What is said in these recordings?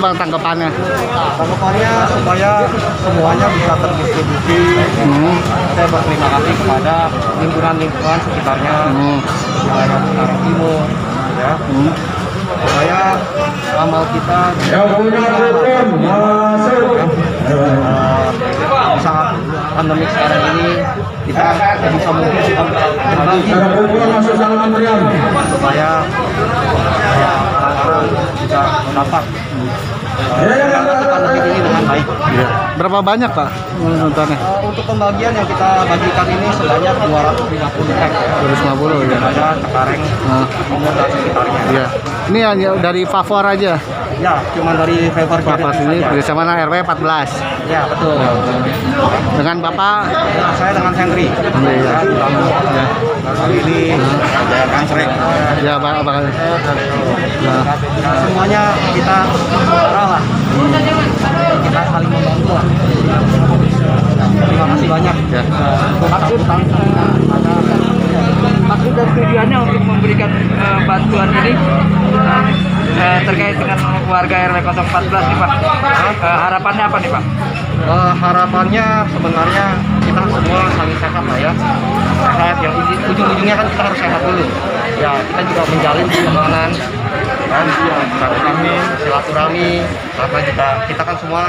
Bang tanggapannya? Tanggapannya supaya semuanya bisa terdistribusi. Saya berterima kasih kepada lingkungan sekitarnya, wilayah utara timur, ya. Supaya amal kita bisa saat pandemi sekarang ini kita bisa mungkin berbagi supaya orang-orang bisa mendapat pandemi ini dengan baik. Berapa banyak Pak nontonnya? Untuk pembagian yang kita bagikan ini sebanyak 250 pack. 250 ya. Ada Cengkareng, Timur dan sekitarnya. Iya. Ini hanya dari Favor aja. Ya, cuma dari Favor ini bersama RW 14. Ya, betul. Dengan Bapak? Ya, saya dengan Henry. Ya. Kali ini ada Kansrek. Ya, Pak. Semuanya kita lah. Kita saling membantu lah. Terima kasih banyak. Ya. Maksud dan tujuannya untuk memberikan bantuan ini terkait dengan warga RW 014 nih Pak. Harapannya apa nih Pak? Harapannya sebenarnya kita semua saling sehat lah ya. Sehat yang ujung-ujungnya kan kita harus sehat dulu. Ya, kita juga menjalin pertemanan kan, silaturahmi karena kita kan semua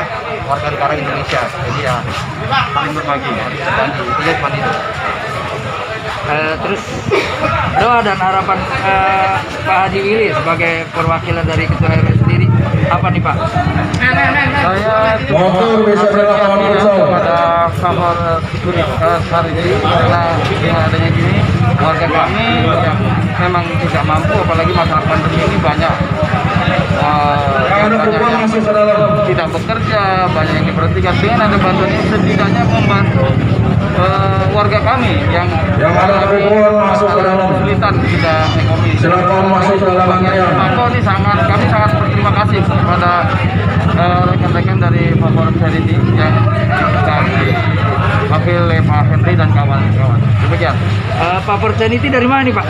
warga negara Indonesia. Jadi ya saling berbagi, harus berbagi. Itu cuma itu. Terus doa dan harapan Pak Haji Willy sebagai perwakilan dari Ketua RW sendiri apa nih Pak? Saya kepada Favor Saridi karena dengan adanya gini warga kami yang memang tidak mampu, apalagi masalah pandemi ini banyak yang tidak bekerja, banyak yang diperhatikan. Dengan ada bantuan ini setidaknya membantu warga kami yang ada kesulitan kita ekonomi. Silakan masuk ke dalam antrian. Kami sangat berterima kasih kepada rekan-rekan dari Favor Charity yang wakil Pak Henry dan kawan-kawan. Demikian. Favor Charity dari mana nih Pak?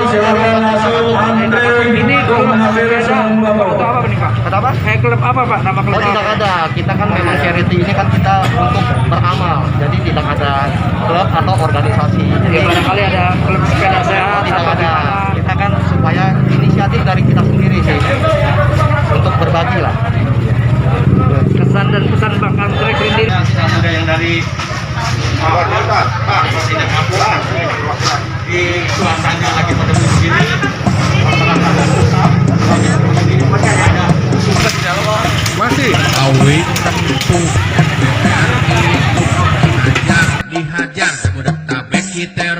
Silakan masuk antrian. Ini klub apa nih Pak? Kenapa? Klub apa Pak? Nama klub? Oh, tidak ada. Kita kan memang charity ini kan kita untuk beramal. Jadi tidak ada klub atau organisasi. Jadi Ya barangkali ada klub sepeda sehat tidak atau ada. gimana? Kita kan supaya inisiatif dari kita sendiri sih untuk berbagi lah. Kesan dan pesan Bang Kansrek sendiri. Ada yang dari di suasana lagi pandemi begini. Masih. Awet tentu dihajar udah tabek kita